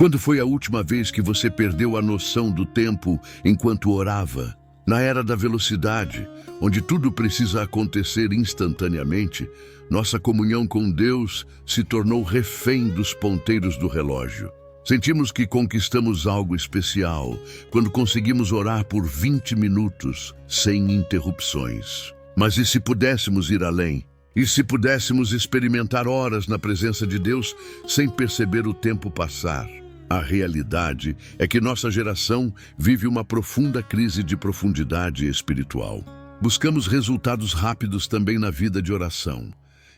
Quando foi a última vez que você perdeu a noção do tempo enquanto orava? Na era da velocidade, onde tudo precisa acontecer instantaneamente, nossa comunhão com Deus se tornou refém dos ponteiros do relógio. Sentimos que conquistamos algo especial quando conseguimos orar por 20 minutos sem interrupções. Mas e se pudéssemos ir além? E se pudéssemos experimentar horas na presença de Deus sem perceber o tempo passar? A realidade é que nossa geração vive uma profunda crise de profundidade espiritual. Buscamos resultados rápidos também na vida de oração,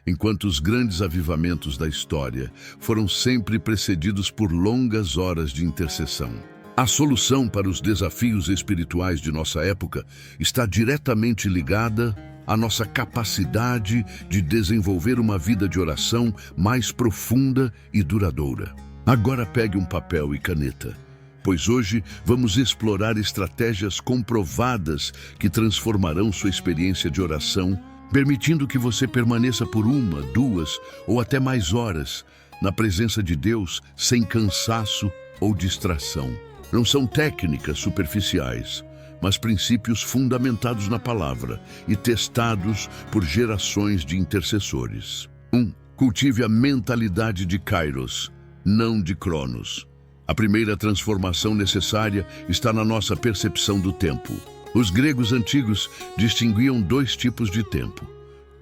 enquanto os grandes avivamentos da história foram sempre precedidos por longas horas de intercessão. A solução para os desafios espirituais de nossa época está diretamente ligada à nossa capacidade de desenvolver uma vida de oração mais profunda e duradoura. Agora pegue um papel e caneta, pois hoje vamos explorar estratégias comprovadas que transformarão sua experiência de oração, permitindo que você permaneça por 1, 2 ou até mais horas na presença de Deus sem cansaço ou distração. Não são técnicas superficiais, mas princípios fundamentados na palavra e testados por gerações de intercessores. 1. Cultive a mentalidade de Kairos, não de Cronos. A primeira transformação necessária está na nossa percepção do tempo. Os gregos antigos distinguiam 2 tipos de tempo: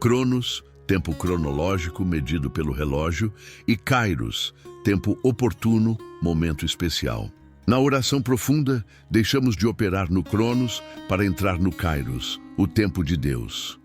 Cronos, tempo cronológico medido pelo relógio, e Kairos, tempo oportuno, momento especial. Na oração profunda, deixamos de operar no Cronos para entrar no Kairos, o tempo de Deus.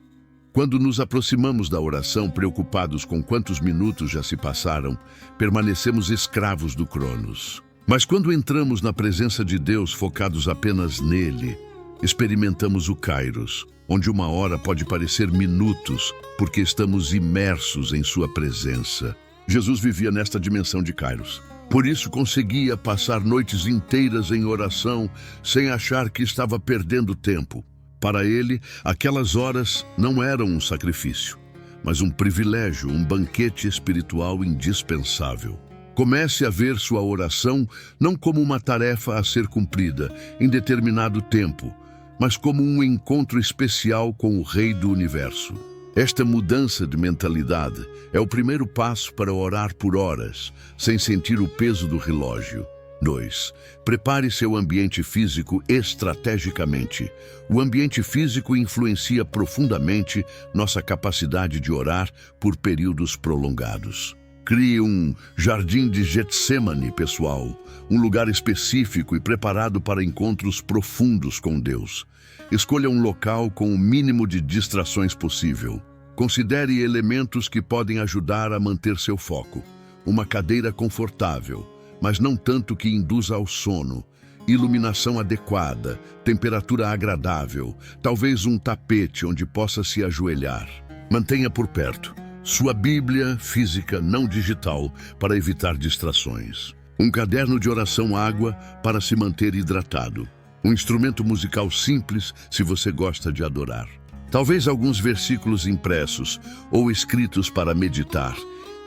Quando nos aproximamos da oração preocupados com quantos minutos já se passaram, permanecemos escravos do Cronos. Mas quando entramos na presença de Deus focados apenas nele, experimentamos o Kairos, onde 1 hora pode parecer minutos, porque estamos imersos em sua presença. Jesus vivia nesta dimensão de Kairos. Por isso conseguia passar noites inteiras em oração sem achar que estava perdendo tempo. Para ele, aquelas horas não eram um sacrifício, mas um privilégio, um banquete espiritual indispensável. Comece a ver sua oração não como uma tarefa a ser cumprida em determinado tempo, mas como um encontro especial com o Rei do Universo. Esta mudança de mentalidade é o primeiro passo para orar por horas, sem sentir o peso do relógio. 2. Prepare seu ambiente físico estrategicamente. O ambiente físico influencia profundamente nossa capacidade de orar por períodos prolongados. Crie um jardim de Getsemane pessoal, um lugar específico e preparado para encontros profundos com Deus. Escolha um local com o mínimo de distrações possível. Considere elementos que podem ajudar a manter seu foco. Uma cadeira confortável, mas não tanto que induza ao sono, iluminação adequada, temperatura agradável, talvez um tapete onde possa se ajoelhar. Mantenha por perto sua Bíblia física não digital para evitar distrações. Um caderno de oração água para se manter hidratado. Um instrumento musical simples se você gosta de adorar. Talvez alguns versículos impressos ou escritos para meditar.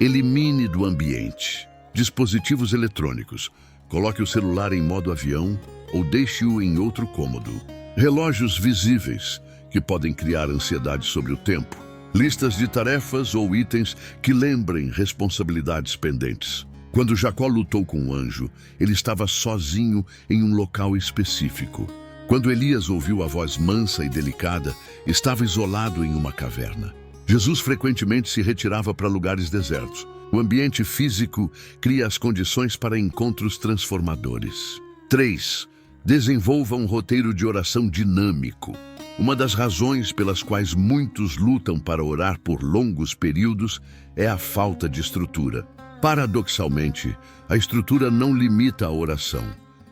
Elimine do ambiente dispositivos eletrônicos. Coloque o celular em modo avião ou deixe-o em outro cômodo. Relógios visíveis, que podem criar ansiedade sobre o tempo. Listas de tarefas ou itens que lembrem responsabilidades pendentes. Quando Jacó lutou com o anjo, ele estava sozinho em um local específico. Quando Elias ouviu a voz mansa e delicada, estava isolado em uma caverna. Jesus frequentemente se retirava para lugares desertos. O ambiente físico cria as condições para encontros transformadores. 3. Desenvolva um roteiro de oração dinâmico. Uma das razões pelas quais muitos lutam para orar por longos períodos é a falta de estrutura. Paradoxalmente, a estrutura não limita a oração.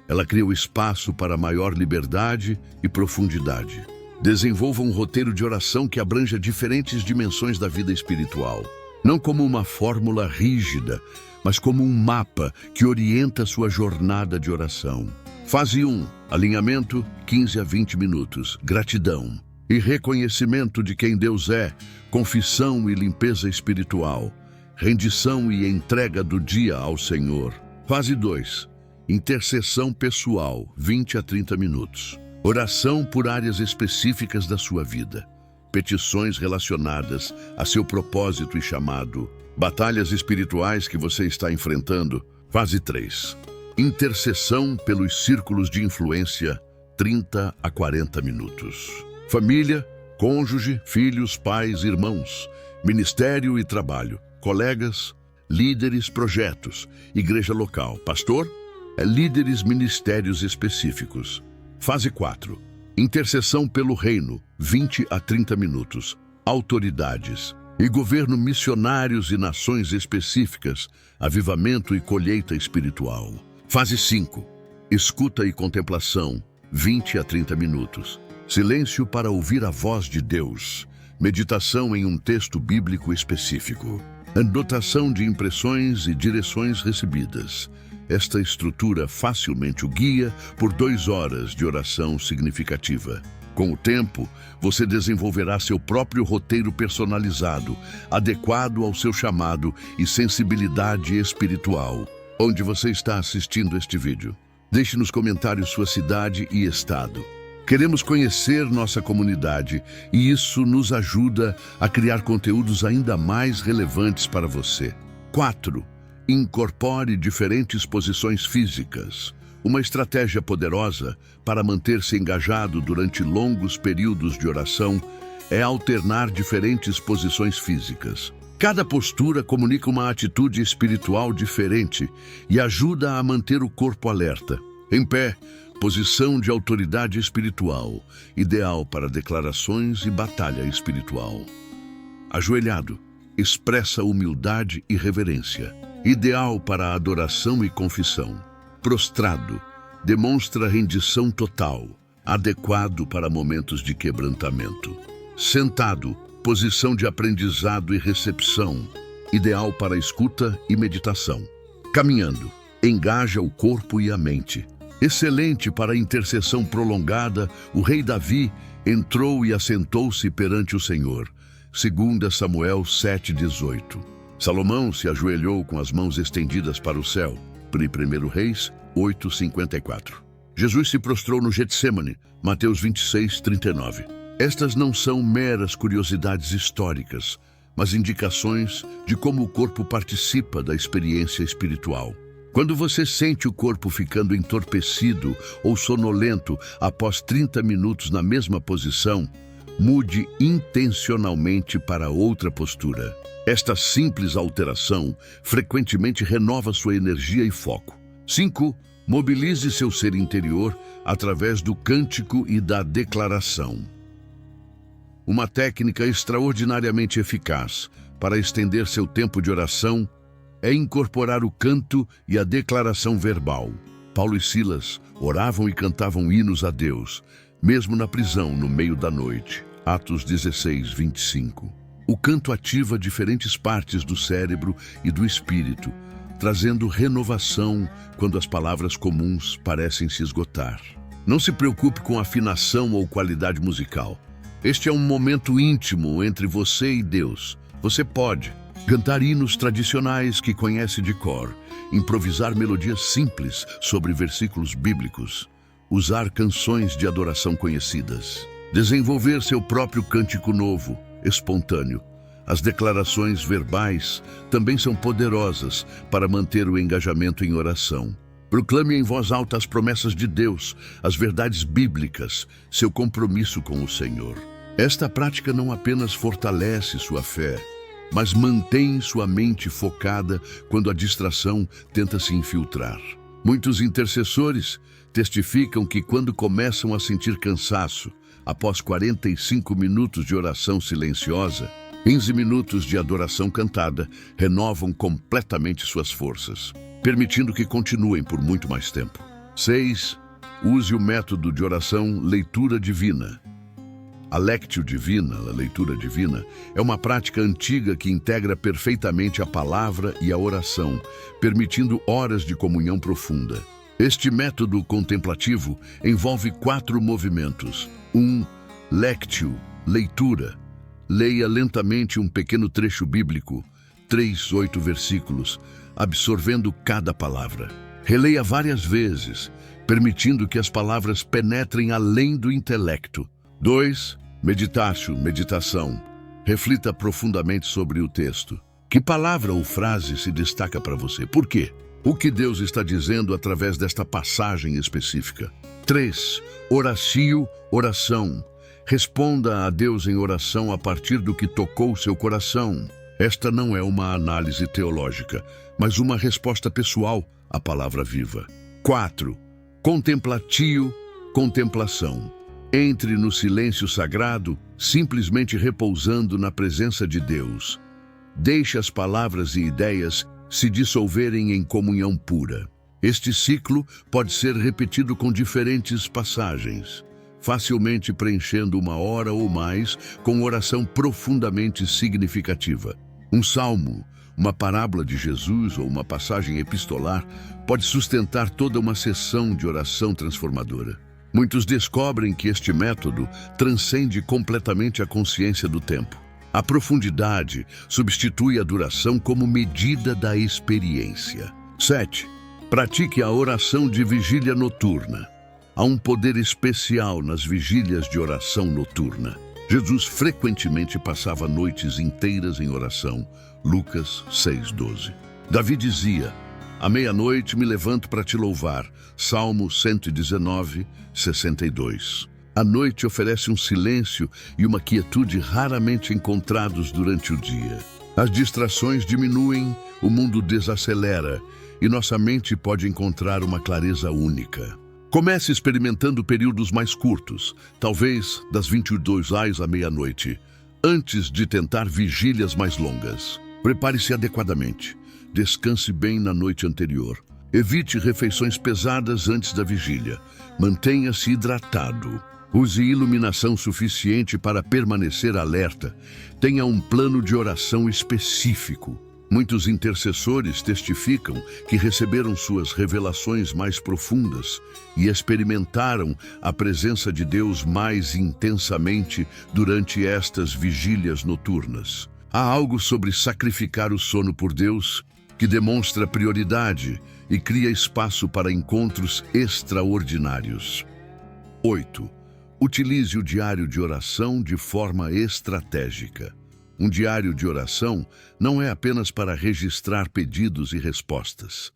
Ela cria o espaço para maior liberdade e profundidade. Desenvolva um roteiro de oração que abranja diferentes dimensões da vida espiritual. Não como uma fórmula rígida, mas como um mapa que orienta sua jornada de oração. Fase 1. Alinhamento, 15 a 20 minutos. Gratidão e reconhecimento de quem Deus é, confissão e limpeza espiritual. Rendição e entrega do dia ao Senhor. Fase 2. Intercessão pessoal, 20 a 30 minutos. Oração por áreas específicas da sua vida. Petições relacionadas a seu propósito e chamado. Batalhas espirituais que você está enfrentando. Fase 3. Intercessão pelos círculos de influência, 30 a 40 minutos. Família, cônjuge, filhos, pais, irmãos, ministério e trabalho, colegas, líderes, projetos, igreja local, pastor, líderes, ministérios específicos. Fase 4. Intercessão pelo reino, 20 a 30 minutos. Autoridades e governo, missionários e nações específicas, avivamento e colheita espiritual. Fase 5. Escuta e contemplação, 20 a 30 minutos. Silêncio para ouvir a voz de Deus. Meditação em um texto bíblico específico. Anotação de impressões e direções recebidas. Esta estrutura facilmente o guia por 2 horas de oração significativa. Com o tempo, você desenvolverá seu próprio roteiro personalizado, adequado ao seu chamado e sensibilidade espiritual. Onde você está assistindo este vídeo? Deixe nos comentários sua cidade e estado. Queremos conhecer nossa comunidade e isso nos ajuda a criar conteúdos ainda mais relevantes para você. 4. Incorpore diferentes posições físicas. Uma estratégia poderosa para manter-se engajado durante longos períodos de oração é alternar diferentes posições físicas. Cada postura comunica uma atitude espiritual diferente e ajuda a manter o corpo alerta. Em pé, posição de autoridade espiritual, ideal para declarações e batalha espiritual. Ajoelhado, expressa humildade e reverência, ideal para adoração e confissão. Prostrado, demonstra rendição total, adequado para momentos de quebrantamento. Sentado, posição de aprendizado e recepção, ideal para escuta e meditação. Caminhando, engaja o corpo e a mente. Excelente para intercessão prolongada, o rei Davi entrou e assentou-se perante o Senhor. 2 Samuel 7:18. Salomão se ajoelhou com as mãos estendidas para o céu. 1 Reis 8:54. Jesus se prostrou no Getsêmani. Mateus 26:39. Estas não são meras curiosidades históricas, mas indicações de como o corpo participa da experiência espiritual. Quando você sente o corpo ficando entorpecido ou sonolento após 30 minutos na mesma posição, mude intencionalmente para outra postura. Esta simples alteração frequentemente renova sua energia e foco. 5. Mobilize seu ser interior através do cântico e da declaração. Uma técnica extraordinariamente eficaz para estender seu tempo de oração é incorporar o canto e a declaração verbal. Paulo e Silas oravam e cantavam hinos a Deus, mesmo na prisão no meio da noite. Atos 16:25. O canto ativa diferentes partes do cérebro e do espírito, trazendo renovação quando as palavras comuns parecem se esgotar. Não se preocupe com afinação ou qualidade musical. Este é um momento íntimo entre você e Deus. Você pode cantar hinos tradicionais que conhece de cor, improvisar melodias simples sobre versículos bíblicos, usar canções de adoração conhecidas, desenvolver seu próprio cântico novo, espontâneo. As declarações verbais também são poderosas para manter o engajamento em oração. Proclame em voz alta as promessas de Deus, as verdades bíblicas, seu compromisso com o Senhor. Esta prática não apenas fortalece sua fé, mas mantém sua mente focada quando a distração tenta se infiltrar. Muitos intercessores testificam que quando começam a sentir cansaço, após 45 minutos de oração silenciosa, 15 minutos de adoração cantada renovam completamente suas forças, permitindo que continuem por muito mais tempo. 6. Use o método de oração leitura divina. A Lectio Divina, a leitura divina, é uma prática antiga que integra perfeitamente a palavra e a oração, permitindo horas de comunhão profunda. Este método contemplativo envolve 4 movimentos. 1. Lectio, leitura. Leia lentamente um pequeno trecho bíblico, 3, 8 versículos, absorvendo cada palavra. Releia várias vezes, permitindo que as palavras penetrem além do intelecto. 2. Meditatio, meditação. Reflita profundamente sobre o texto. Que palavra ou frase se destaca para você? Por quê? O que Deus está dizendo através desta passagem específica? 3. Oracio, oração. Responda a Deus em oração a partir do que tocou seu coração. Esta não é uma análise teológica, mas uma resposta pessoal à palavra viva. 4. Contemplatio, contemplação. Entre no silêncio sagrado, simplesmente repousando na presença de Deus. Deixe as palavras e ideias se dissolverem em comunhão pura. Este ciclo pode ser repetido com diferentes passagens, facilmente preenchendo 1 hora ou mais com oração profundamente significativa. Um salmo, uma parábola de Jesus ou uma passagem epistolar pode sustentar toda uma sessão de oração transformadora. Muitos descobrem que este método transcende completamente a consciência do tempo. A profundidade substitui a duração como medida da experiência. 7. Pratique a oração de vigília noturna. Há um poder especial nas vigílias de oração noturna. Jesus frequentemente passava noites inteiras em oração. Lucas 6:12. Davi dizia: à meia-noite me levanto para te louvar. Salmo 119, 62. A noite oferece um silêncio e uma quietude raramente encontrados durante o dia. As distrações diminuem, o mundo desacelera e nossa mente pode encontrar uma clareza única. Comece experimentando períodos mais curtos, talvez das 22 horas à meia-noite, antes de tentar vigílias mais longas. Prepare-se adequadamente. Descanse bem na noite anterior. Evite refeições pesadas antes da vigília. Mantenha-se hidratado. Use iluminação suficiente para permanecer alerta. Tenha um plano de oração específico. Muitos intercessores testificam que receberam suas revelações mais profundas e experimentaram a presença de Deus mais intensamente durante estas vigílias noturnas. Há algo sobre sacrificar o sono por Deus que demonstra prioridade e cria espaço para encontros extraordinários. 8. Utilize o diário de oração de forma estratégica. Um diário de oração não é apenas para registrar pedidos e respostas.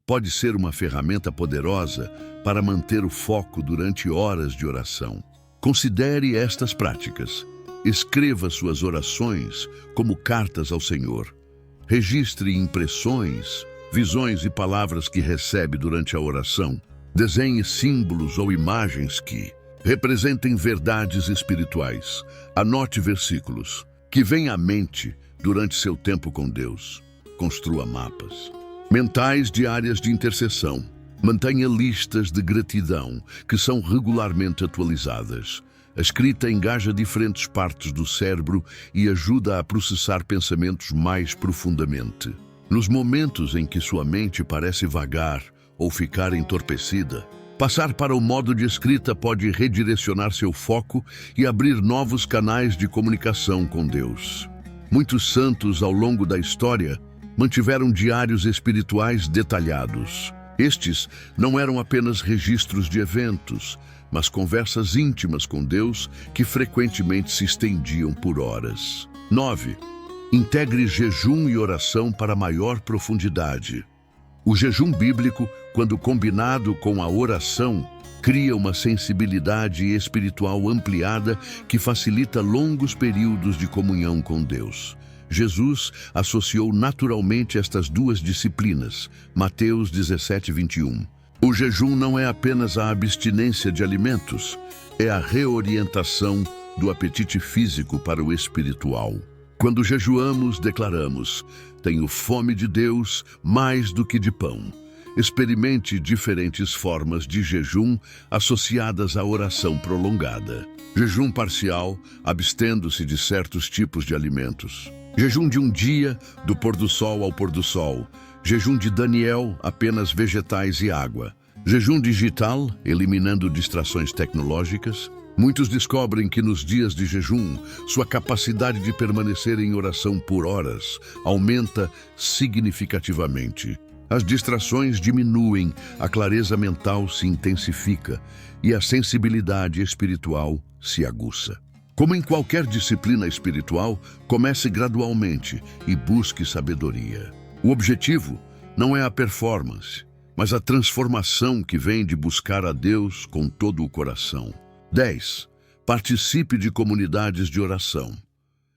Pode ser uma ferramenta poderosa para manter o foco durante horas de oração. Considere estas práticas. Escreva suas orações como cartas ao Senhor. Registre impressões, visões e palavras que recebe durante a oração. Desenhe símbolos ou imagens que representem verdades espirituais. Anote versículos que vêm à mente durante seu tempo com Deus. Construa mapas mentais de áreas de intercessão. Mantenha listas de gratidão que são regularmente atualizadas. A escrita engaja diferentes partes do cérebro e ajuda a processar pensamentos mais profundamente. Nos momentos em que sua mente parece vagar ou ficar entorpecida, passar para o modo de escrita pode redirecionar seu foco e abrir novos canais de comunicação com Deus. Muitos santos ao longo da história mantiveram diários espirituais detalhados. Estes não eram apenas registros de eventos, mas conversas íntimas com Deus que frequentemente se estendiam por horas. 9. Integre jejum e oração para maior profundidade. O jejum bíblico, quando combinado com a oração, cria uma sensibilidade espiritual ampliada que facilita longos períodos de comunhão com Deus. Jesus associou naturalmente estas duas disciplinas. Mateus 17:21. O jejum não é apenas a abstinência de alimentos, é a reorientação do apetite físico para o espiritual. Quando jejuamos, declaramos: tenho fome de Deus mais do que de pão. Experimente diferentes formas de jejum associadas à oração prolongada. Jejum parcial, abstendo-se de certos tipos de alimentos. Jejum de um dia, do pôr do sol ao pôr do sol. Jejum de Daniel, apenas vegetais e água. Jejum digital, eliminando distrações tecnológicas. Muitos descobrem que nos dias de jejum, sua capacidade de permanecer em oração por horas aumenta significativamente. As distrações diminuem, a clareza mental se intensifica e a sensibilidade espiritual se aguça. Como em qualquer disciplina espiritual, comece gradualmente e busque sabedoria. O objetivo não é a performance, mas a transformação que vem de buscar a Deus com todo o coração. 10. Participe de comunidades de oração.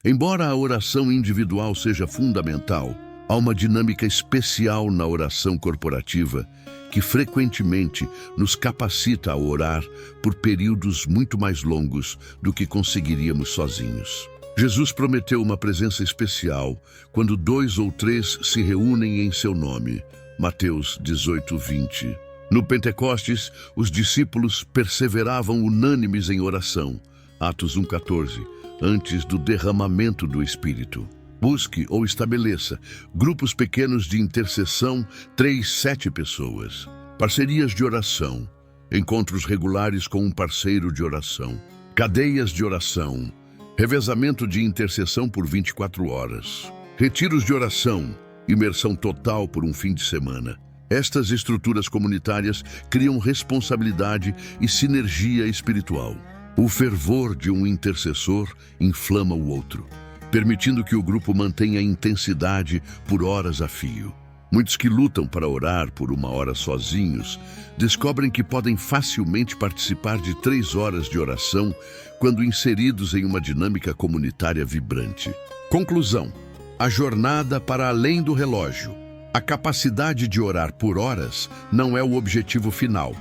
Embora a oração individual seja fundamental, há uma dinâmica especial na oração corporativa que frequentemente nos capacita a orar por períodos muito mais longos do que conseguiríamos sozinhos. Jesus prometeu uma presença especial quando 2 ou 3 se reúnem em seu nome. Mateus 18:20. No Pentecostes, os discípulos perseveravam unânimes em oração. Atos 1:14, antes do derramamento do Espírito. Busque ou estabeleça grupos pequenos de intercessão, 3-7 pessoas. Parcerias de oração, encontros regulares com um parceiro de oração. Cadeias de oração, revezamento de intercessão por 24 horas. Retiros de oração, imersão total por um fim de semana. Estas estruturas comunitárias criam responsabilidade e sinergia espiritual. O fervor de um intercessor inflama o outro, permitindo que o grupo mantenha intensidade por horas a fio. Muitos que lutam para orar por 1 hora sozinhos descobrem que podem facilmente participar de 3 horas de oração quando inseridos em uma dinâmica comunitária vibrante. Conclusão: a jornada para além do relógio. A capacidade de orar por horas não é o objetivo final,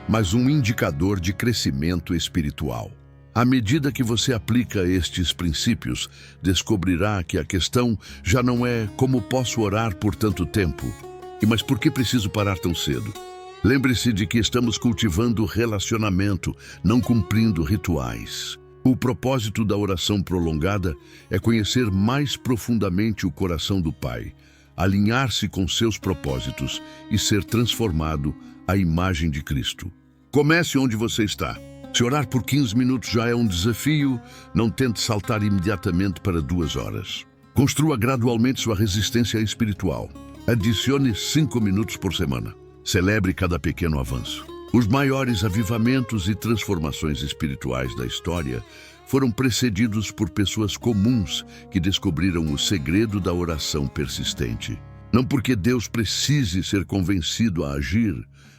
mas um indicador de crescimento espiritual. À medida que você aplica estes princípios, descobrirá que a questão já não é como posso orar por tanto tempo, mas por que preciso parar tão cedo. Lembre-se de que estamos cultivando relacionamento, não cumprindo rituais. O propósito da oração prolongada é conhecer mais profundamente o coração do Pai, alinhar-se com seus propósitos e ser transformado à imagem de Cristo. Comece onde você está. Se orar por 15 minutos já é um desafio, não tente saltar imediatamente para 2 horas. Construa gradualmente sua resistência espiritual. Adicione 5 minutos por semana. Celebre cada pequeno avanço. Os maiores avivamentos e transformações espirituais da história foram precedidos por pessoas comuns que descobriram o segredo da oração persistente. Não porque Deus precise ser convencido a agir,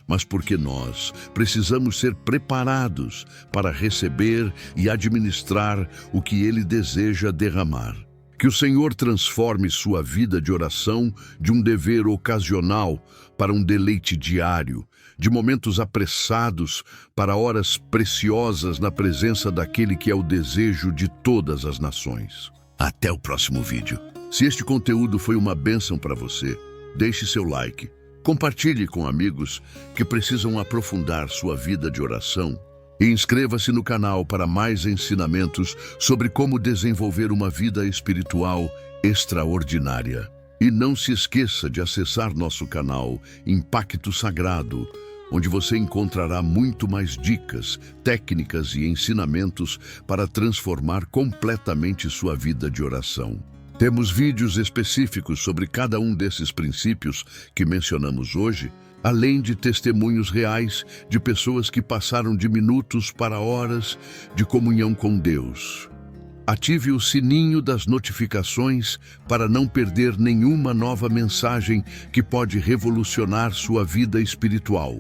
mas porque nós precisamos ser preparados para receber e administrar o que Ele deseja derramar. Que o Senhor transforme sua vida de oração de um dever ocasional para um deleite diário, de momentos apressados para horas preciosas na presença daquele que é o desejo de todas as nações. Até o próximo vídeo. Se este conteúdo foi uma bênção para você, deixe seu like. Compartilhe com amigos que precisam aprofundar sua vida de oração e inscreva-se no canal para mais ensinamentos sobre como desenvolver uma vida espiritual extraordinária. E não se esqueça de acessar nosso canal Impacto Sagrado, onde você encontrará muito mais dicas, técnicas e ensinamentos para transformar completamente sua vida de oração. Temos vídeos específicos sobre cada um desses princípios que mencionamos hoje, além de testemunhos reais de pessoas que passaram de minutos para horas de comunhão com Deus. Ative o sininho das notificações para não perder nenhuma nova mensagem que pode revolucionar sua vida espiritual.